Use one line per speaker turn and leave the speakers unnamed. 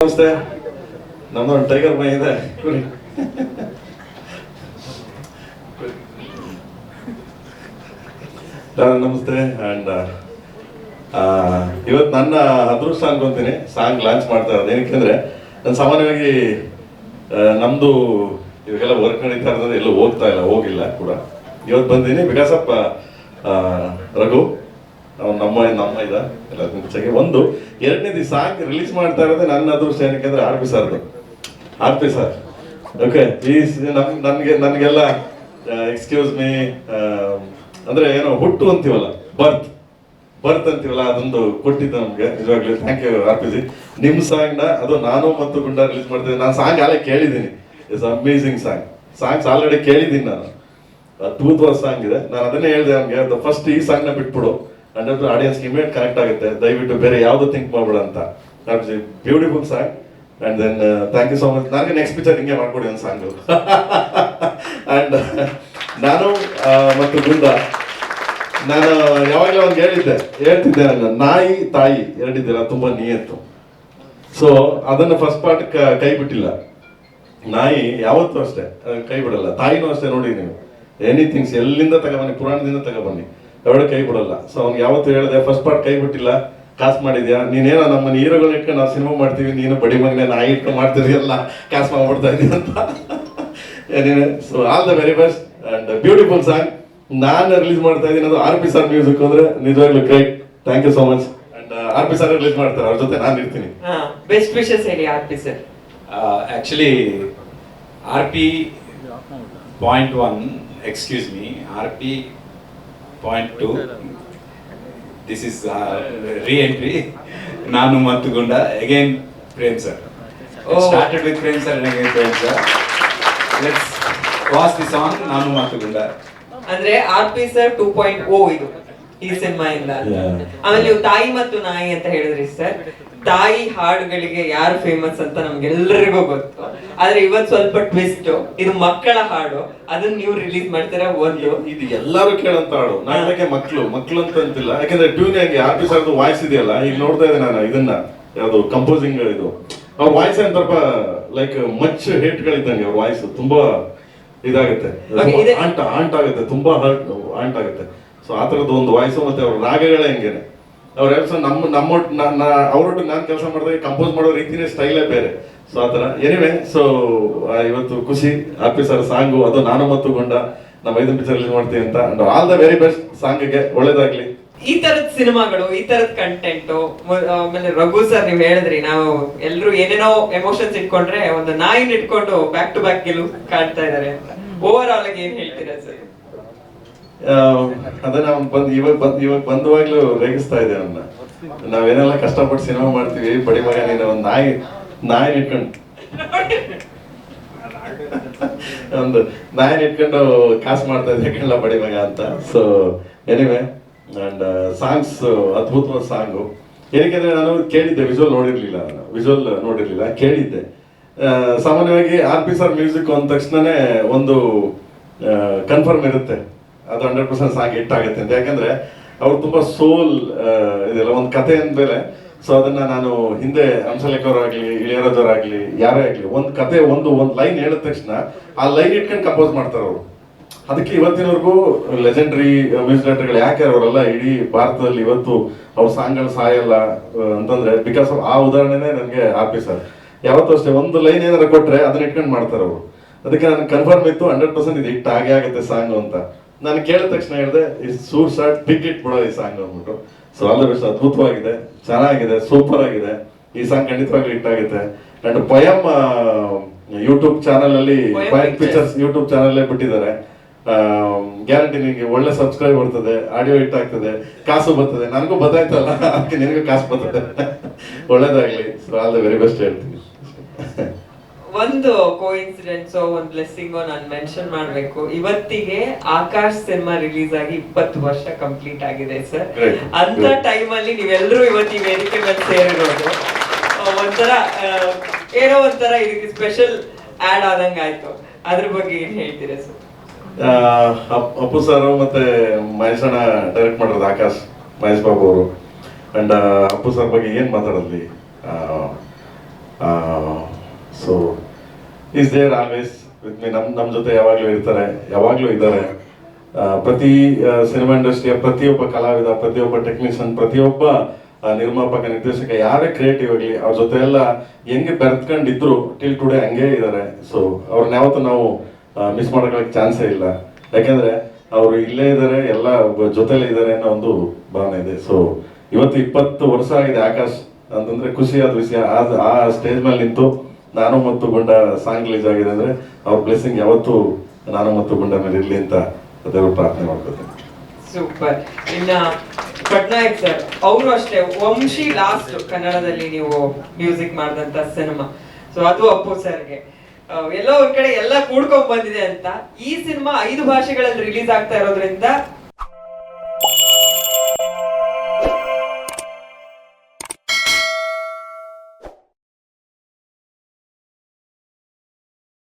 ನಮಸ್ತೆ. ನಮ್ಮದೊಂದು ಟೈಗರ್ ಮೈ ಇದೆ. ನಮಸ್ತೆ. ಅಂಡ್ ಇವತ್ತು ನನ್ನ ಅದೃಷ್ಟ ಅನ್ಕೊಂತೀನಿ ಸಾಂಗ್ ಲಾಂಚ್ ಮಾಡ್ತಾ ಇರೋದು. ಏನಕ್ಕೆ ನಾನು ಸಾಮಾನ್ಯವಾಗಿ ನಮ್ದು ಇವಾಗೆಲ್ಲ ವರ್ಕ್ ನಡೀತಾ ಇರೋದ್ರೆ ಎಲ್ಲೂ ಹೋಗಿಲ್ಲ ಕೂಡ. ಇವತ್ತು ಬಂದಿದ್ದೀನಿ ಬಿಕಾಸ್ ಆಫ್ ರಘು, ನಮ್ಮ ಇದ ಎಲ್ಲ ಮುಂಚೆಗೆ. ಒಂದು ಎರಡನೇದು ಸಾಂಗ್ ರಿಲೀಸ್ ಮಾಡ್ತಾ ಇರೋದೇ ನನ್ನ ಅದೃಷ್ಟ. ಏನಕ್ಕೆ ಆರ್ ಪಿ ಸರ್ ಓಕೆ. ನನಗೆಲ್ಲ ಎಕ್ಸ್ಕ್ಯೂಸ್ ಮೀ ಅಂದ್ರೆ ಏನೋ ಹುಟ್ಟು ಅಂತೀವಲ್ಲ, ಬರ್ತ್ ಅಂತೀವಲ್ಲ, ಅದೊಂದು ಕೊಟ್ಟಿದ್ದು ನಮ್ಗೆ. ನಿಜವಾಗ್ಲೂ ಥ್ಯಾಂಕ್ ಯು ಆರ್ ಪಿ. ನಿಮ್ ಸಾಂಗ್ ನ ಅದು ನಾನು ಮತ್ತು ಗುಂಡ ರಿಲೀಸ್ ಮಾಡ್ತಿದ್ದೀನಿ. ನಾನು ಸಾಂಗ್ ಆಲೇ ಕೇಳಿದ್ದೀನಿ. ಇಟ್ಸ್ ಅಮೇಸಿಂಗ್ ಸಾಂಗ್ಸ್ ಆಲ್ರೆಡಿ ಕೇಳಿದ್ದೀನಿ ನಾನು. ಅದ್ಭುತವಾದ ಸಾಂಗ್ ಇದೆ. ನಾನು ಅದನ್ನೇ ಹೇಳಿದೆ ಅವ್ನಿಗೆ, ಫಸ್ಟ್ ಈ ಸಾಂಗ್ ನ ಬಿಟ್ಬಿಡು, ಅಂದ್ರೆ ಆಡಿಯನ್ಸ್ ಇಮಿಡಿಯೇಟ್ ಕನೆಕ್ಟ್ ಆಗುತ್ತೆ, ದಯವಿಟ್ಟು ಬೇರೆ ಯಾವ್ದು ಥಿಂಕ್ ಮಾಡ್ಬೇಡ ಅಂತ. Beautiful song. And then thank you so much. ನನಗೆ ನೆಕ್ಸ್ಟ್ ಪಿಕ್ಚರ್ ಹಿಂಗೆ ಮಾಡ್ಕೊಡಿ ಒಂದು ಸಾಂಗು. ಅಂಡ್ ನಾನು ಮತ್ತು ಗುಂಡ, ನಾನು ಯಾವಾಗಲೂ ಒಂದು ಹೇಳ್ತಿದ್ದೆ ನಾನು, ನಾಯಿ ತಾಯಿ ಎರಡಿದ್ದೀರ ತುಂಬಾ ನಿಯತ್ತು. ಸೊ ಅದನ್ನ ಫಸ್ಟ್ ಪಾರ್ಟ್ ಕೈ ಬಿಟ್ಟಿಲ್ಲ. ನಾಯಿ ಯಾವತ್ತೂ ಅಷ್ಟೇ ಕೈ ಬಿಡಲ್ಲ, ತಾಯಿನೂ ಅಷ್ಟೇ. ನೋಡಿ ನೀವು ಎನಿಥಿಂಗ್ಸ್ ಎಲ್ಲಿಂದ ತಗೊಬನ್ನಿ, ಪುರಾಣದಿಂದ ತಗೊಬನ್ನಿ, ಎರಡು ಕೈ ಬಿಡಲ್ಲ. ಸೊ ಅವ್ನಿಗೆ ಯಾವತ್ತು ಹೇಳಿದೆ, ಫಸ್ಟ್ ಪಾರ್ಟ್ ಕೈ ಬಿಟ್ಟಿಲ್ಲ, ಕಾಸು ಮಾಡಿದ್ಯಾ ನೀನೇನೋ ನಮ್ಮ ಹೀರೋಗಳನ್ನ ಇಟ್ಕೊಂಡು ನಾವು ಸಿನಿಮಾ ಮಾಡ್ತೀವಿ, ನೀನು ಬಡಿ ಮಗನೇ ನಾಯಿ ಇಟ್ಕೊಂಡು ಮಾಡ್ತಿದ್ಯಲ್ಲ, ಕಾಸು ಮಾಡ್ಬಿಡ್ತಾ ಇದೀಯ ಅಂತ. So all the very best and beautiful song. ನಾನು ರಿಲೀಸ್ ಮಾಡ್ತಾ ಇದ್ದೀನಿ, ಅದು ಆರ್ ಪಿ ಸರ್ ಮ್ಯೂಸಿಕ್ ಅಂದ್ರೆ ನಿಜವಾಗ್ಲೂ great. Thank you so much. And R P sir release ಮಾಡ್ತಾರೆ, ಅವ್ರ ಜೊತೆ ನಾನು ಇರ್ತೀನಿ.
ಬೆಸ್ಟ್ ವಿಶಸ್ ಹೇಳಿ R P sir.
Actually RP.1, excuse me, RP.2, this is re-entry. ನಾನು ಮತ್ತು ಗುಂಡ, again Prem sir. Started with Prem sir and again Prem sir. Let's watch the song ನಾನು ಮತ್ತು ಗುಂಡ.
ಅಂದ್ರೆ ಆರ್ ಪಿ ಸರ್ 2.0 ಇದು ಈ ಸಿನಿಮಾ ಇಂದ. ಆಮೇಲೆ ನೀವು ತಾಯಿ ಮತ್ತು ನಾಯಿ ಅಂತ ಹೇಳಿದ್ರಿ ಸರ್. ತಾಯಿ ಹಾಡುಗಳಿಗೆ ಯಾರು ಫೇಮಸ್ ಅಂತ ನಮ್ಗೆಲ್ಲರಿಗೂ ಗೊತ್ತು, ಆದ್ರೆ ಇವತ್ತು ಸ್ವಲ್ಪ ಟ್ವಿಸ್ಟ್, ಇದು ಮಕ್ಕಳ ಹಾಡು, ಅದನ್ನ ನೀವು ರಿಲೀಸ್ ಮಾಡ್ತೀರಾ. ಒಂದು
ಇದು ಎಲ್ಲರೂ ಕೇಳಂತ ಹಾಡು, ನನಗೆ ಮಕ್ಳು ಅಂತ ಅಂತಿಲ್ಲ, ಯಾಕಂದ್ರೆ ಟ್ಯೂನ್ ಆಗಿ ಆರ್ ಪಿ ಸರ್ದು ವಾಯ್ಸ್ ಇದೆಯಲ್ಲ. ಈಗ ನೋಡ್ತಾ ಇದ್ದೆ ನಾನು ಇದನ್ನ, ಯಾವುದು ಕಂಪೋಸಿಂಗ್ ಇದು, ಅವ್ರ ವಾಯ್ಸ್ ಏನ್ ಸ್ವಲ್ಪ ಲೈಕ್ ಮಚ್ ಹೇಟ್ಗಳಿದ್ದಂಗೆ. ಅವ್ರ ವಾಯ್ಸ್ ತುಂಬಾ ಇದಾಗುತ್ತೆ, ಆಂಟ್ ಆಗುತ್ತೆ, ತುಂಬಾ ಆಂಟ್ ಆಗುತ್ತೆ. ಸೊ ಆ ತರದ್ದು ಒಂದು ವಾಯ್ಸು, ಮತ್ತೆ ಅವ್ರ ರಾಗಗಳೇ ಹೆಂಗೇನೆ. ಅವ್ರ ಅವ್ರೊಟ್ಟು ನಾನು ಕೆಲಸ ಮಾಡಿದಾಗ ಕಂಪೋಸ್ ಮಾಡೋ ರೀತಿನೇ ಸ್ಟೈಲೇ ಬೇರೆ. ಸೊ ಆತರ ಎನಿವೆ. ಸೊ ಇವತ್ತು ಖುಷಿ, ಆರ್ ಪಿ ಸರ್ ಸಾಂಗು, ಅದು ನಾನು ಮತ್ತು ಗುಂಡ ನಮ್ಮ 5 ಪಿಕ್ಚರ್ ರಿಲೀಸ್ ಮಾಡ್ತೀವಿ ಅಂತ. And all the very best ಸಾಂಗ್ಗೆ, ಒಳ್ಳೇದಾಗ್ಲಿ.
ಈ ತರದ ಸಿನಿಮಾಗಳು, ಈ ತರದ ಕಂಟೆಂಟ್. ಆಮೇಲೆ ರಘು ಸರ್ ನೀವು ಹೇಳಿದ್ರಿ, ನಾವು ಎಲ್ರು ಏನೇನೋ ಎಮೋಷನ್ಸ್ ಇಟ್ಕೊಂಡ್ರೆ ಒಂದು ನಾಯಿನ ಇಟ್ಕೊಂಡು ಬ್ಯಾಕ್ ಟು ಬ್ಯಾಕ್ ಗೆಲುವು ಕಾಡ್ತಾ ಇದಾರೆ ಅಂತ. ಓವರ್ ಆಲ್ ಆಗಿ ಏನ್ ಹೇಳ್ತೀರಾ ಸರ್?
ಅದನ್ನ ಇವಾಗ ಬಂದವಾಗ್ಲೂ ರೇಗಿಸ್ತಾ ಇದೆ ಅವನ್ನ. ನಾವೇನೆಲ್ಲ ಕಷ್ಟಪಟ್ಟು ಸಿನಿಮಾ ಮಾಡ್ತೀವಿ, ಬಡಿ ಮಗ ನೀನು ಒಂದು ನಾಯಿನ ಇಟ್ಕೊಂಡು ಒಂದು ನಾಯಿನ ಇಟ್ಕೊಂಡು ಕಾಸು ಮಾಡ್ತಾ ಇದ್ದ ಬಡಿ ಮಗ ಅಂತ. So anyway. ಅಂಡ್ ಸಾಂಗ್ಸ್ ಅದ್ಭುತವಾದ ಸಾಂಗು. ಏನಕ್ಕೆ ನಾನು ಕೇಳಿದ್ದೆ, ವಿಜುವಲ್ ನೋಡಿರ್ಲಿಲ್ಲ, ಕೇಳಿದ್ದೆ. ಸಾಮಾನ್ಯವಾಗಿ ಆರ್ ಪಿ ಸರ್ ಮ್ಯೂಸಿಕ್ ಅಂದ ತಕ್ಷಣನೇ ಒಂದು ಕನ್ಫರ್ಮ್ ಇರುತ್ತೆ, ಅದು 100% ಸಾಂಗ್ ಹಿಟ್ ಆಗುತ್ತೆ ಅಂತ. ಯಾಕಂದ್ರೆ ಅವ್ರು ತುಂಬಾ ಸೋಲ್ ಇದೆಲ್ಲ ಒಂದು ಕತೆ ಅಂದ್ಮೇಲೆ. ಸೊ ಅದನ್ನ ನಾನು ಹಿಂದೆ ಹಂಸಲೇಖರಾಗ್ಲಿ, ಇಳಿಯರಾಜವರಾಗ್ಲಿ, ಯಾರೇ ಆಗ್ಲಿ, ಒಂದು ಕತೆ ಒಂದು ಲೈನ್ ಹೇಳಿದ ತಕ್ಷಣ ಆ ಲೈನ್ ಇಟ್ಕೊಂಡು ಕಂಪೋಸ್ ಮಾಡ್ತಾರೆ ಅವರು. ಅದಕ್ಕೆ ಇವತ್ತಿನವರೆಗೂ ಲೆಜೆಂಡ್ರಿ ಮ್ಯೂಸಿಕ್ ಡೈರೆಕ್ಟರ್ಗಳು ಯಾಕೆ ಅವರೆಲ್ಲ ಇಡೀ ಭಾರತದಲ್ಲಿ ಇವತ್ತು ಅವ್ರ ಸಾಂಗ್ಗಳು ಸಾಯಲ್ಲ ಅಂತಂದ್ರೆ ಬಿಕಾಸ್ ಆಫ್ ಆ ಉದಾಹರಣೆನೇ ನನಗೆ ಆರ್ ಪಿ ಸರ್. ಯಾವತ್ತೂ ಅಷ್ಟೇ ಒಂದು ಲೈನ್ ಏನಾರ ಕೊಟ್ರೆ ಅದನ್ನ ಇಟ್ಕೊಂಡು ಮಾಡ್ತಾರೆ ಅವರು. ಅದಕ್ಕೆ ನನಗೆ ಕನ್ಫರ್ಮ್ ಇತ್ತು 100% ಇದು ಹಿಟ್ ಆಗೇ ಆಗುತ್ತೆ ಸಾಂಗ್ ಅಂತ. ನಾನು ಕೇಳಿದ ತಕ್ಷಣ ಹೇಳಿದೆ, ಸೂರ್ ಶಾರ್ಟ್ ಬಿಗ್ ಹಿಟ್ ಬಿಡೋ ಈ ಸಾಂಗ್ ಅಂದ್ಬಿಟ್ಟು. So all the best. ಅದ್ಭುತವಾಗಿದೆ, ಚೆನ್ನಾಗಿದೆ, ಸೂಪರ್ ಆಗಿದೆ. ಈ ಸಾಂಗ್ ಖಂಡಿತವಾಗ್ಲೂ ಹಿಟ್ ಆಗುತ್ತೆ. ಅಂಡ್ ಪಯಮ್ ಯೂಟ್ಯೂಬ್ ಚಾನಲ್ ಅಲ್ಲಿ, ಪಯಮ್ ಪಿಕ್ಚರ್ಸ್ ಯೂಟ್ಯೂಬ್ ಚಾನಲ್ ಬಿಟ್ಟಿದ್ದಾರೆ. ಗ್ಯಾರಂಟಿ ನಿಮಗೆ ಒಳ್ಳೆ ಸಬ್ಸ್ಕ್ರೈಬ್ ಬರ್ತದೆ, ಆಡಿಯೋ ಹಿಟ್ ಆಗ್ತದೆ, ಕಾಸು ಬರ್ತದೆ. ನನಗೂ ಬತ್ತಾಯ್ತಲ್ಲ, ಅದಕ್ಕೆ ನಿನಗೂ ಕಾಸು ಬರ್ತದೆ. ಒಳ್ಳೇದಾಗ್ಲಿ. So all the very best ಹೇಳ್ತೀನಿ.
ಒಂದು ಕೋಇನ್ಸಿಡೆನ್ಸ್, ಒಂದು ಬ್ಲೆಸ್ಸಿಂಗ್ ನಾನು ಮೆನ್ಷನ್ ಮಾಡ್ಬೇಕು. ಇವತ್ತಿಗೆ ಆಕಾಶ್ ಸಿನಿಮಾ ರಿಲೀಸ್ ಆಗಿ 20 ವರ್ಷ ಕಂಪ್ಲೀಟ್ ಆಗಿದೆ ಸರ್. ಅಂತ ಟೈಮ್ ಅಲ್ಲಿ ನೀವೆಲ್ಲರೂ ಇವತ್ತು ಈ ವೇದಿಕೆ ಮೇಲೆ ಸೇರಿರೋದು ಒಂಥರ ಏನೋ ಒಂಥರ ಇದಕ್ಕೆ ಸ್ಪೆಷಲ್ ಆಡ್ ಆದಂಗ ಆಯ್ತು. ಅದ್ರ ಬಗ್ಗೆ ಏನ್ ಹೇಳ್ತೀರಾ ಸರ್?
ಅಪ್ಪು ಸರ್ ಮತ್ತೆ ಮಹೇಶಣ್ಣ ಡೈರೆಕ್ಟ್ ಮಾಡಿರೋದು, ಆಕಾಶ್ ಮಹೇಶ್ ಬಾಬು ಅವರು. ಅಂಡ್ ಅಪ್ಪು ಸರ್ ಬಗ್ಗೆ ಏನ್ ಮಾತಾಡೋದ್ಲಿ. So is there always with me, ನಮ್ಮ ಜೊತೆ ಯಾವಾಗಲೂ ಇರ್ತಾರೆ, ಯಾವಾಗಲೂ ಇದ್ದಾರೆ. ಪ್ರತಿ ಸಿನಿಮಾ ಇಂಡಸ್ಟ್ರಿಯ ಪ್ರತಿಯೊಬ್ಬ ಕಲಾವಿದ, ಪ್ರತಿಯೊಬ್ಬ ಟೆಕ್ನಿಷಿಯನ್, ಪ್ರತಿಯೊಬ್ಬ ನಿರ್ಮಾಪಕ, ನಿರ್ದೇಶಕ, ಯಾರೇ ಕ್ರಿಯೇಟಿವ್ ಆಗಲಿ ಅವ್ರ ಜೊತೆ ಎಲ್ಲ ಹೆಂಗೆ ಬೆರೆತ್ಕೊಂಡಿದ್ರು ಟಿಲ್ ಟುಡೇ ಹಂಗೆ ಇದ್ದಾರೆ. ಸೊ ಅವ್ರನ್ನ ಯಾವತ್ತೂ ನಾವು ಮಿಸ್ ಮಾಡೋಕ್ಕೆ ಚಾನ್ಸೇ ಇಲ್ಲ, ಯಾಕೆಂದ್ರೆ ಅವರು ಇಲ್ಲೇ ಇದ್ದಾರೆ, ಎಲ್ಲ ಜೊತೆಲೇ ಇದ್ದಾರೆ ಅನ್ನೋ ಒಂದು ಭಾವನೆ ಇದೆ. ಸೊ ಇವತ್ತು 20 ವರ್ಷ ಆಗಿದೆ ಆಕಾಶ್ ಅಂತಂದ್ರೆ ಖುಷಿಯಾದ ವಿಷಯ. ಆ ಸ್ಟೇಜ್ ಮೇಲೆ ನಿಂತು ನಾನು ಮತ್ತು ಗುಂಡ ಸಾಂಗ್ ರಿಲೀಸ್ ಆಗಿದೆ ಅಂದ್ರೆ ಅವ್ರ ಬ್ಲೆಸ್ಸಿಂಗ್ ಯಾವತ್ತೂ ನಾನು ಮತ್ತು ಗುಂಡ ಮೇಲೆ ಇರಲಿ ಅಂತ ದೇವರು ಪ್ರಾರ್ಥನೆ ಮಾಡ್ಕೊತೀನಿ.
ಸೂಪರ್. ಇನ್ನ ಪಟ್ನಾಯಕ್ ಸರ್ ಅವರು ಅಷ್ಟೇ, ವಂಶಿ ಲಾಸ್ಟ್ ಕನ್ನಡದಲ್ಲಿ ನೀವು ಮ್ಯೂಸಿಕ್ ಮಾಡಿದಂತ ಸಿನಿಮಾ. ಸೊ ಅದು ಅಪ್ಪು ಸರ್ಗೆ ಎಲ್ಲೋ ಒಂದ್ ಕಡೆ ಎಲ್ಲ ಕೂಡ್ಕೊಂಡ್ ಬಂದಿದೆ ಅಂತ. ಈ ಸಿನಿಮಾ 5 ಭಾಷೆಗಳಲ್ಲಿ ರಿಲೀಸ್ ಆಗ್ತಾ ಇರೋದ್ರಿಂದ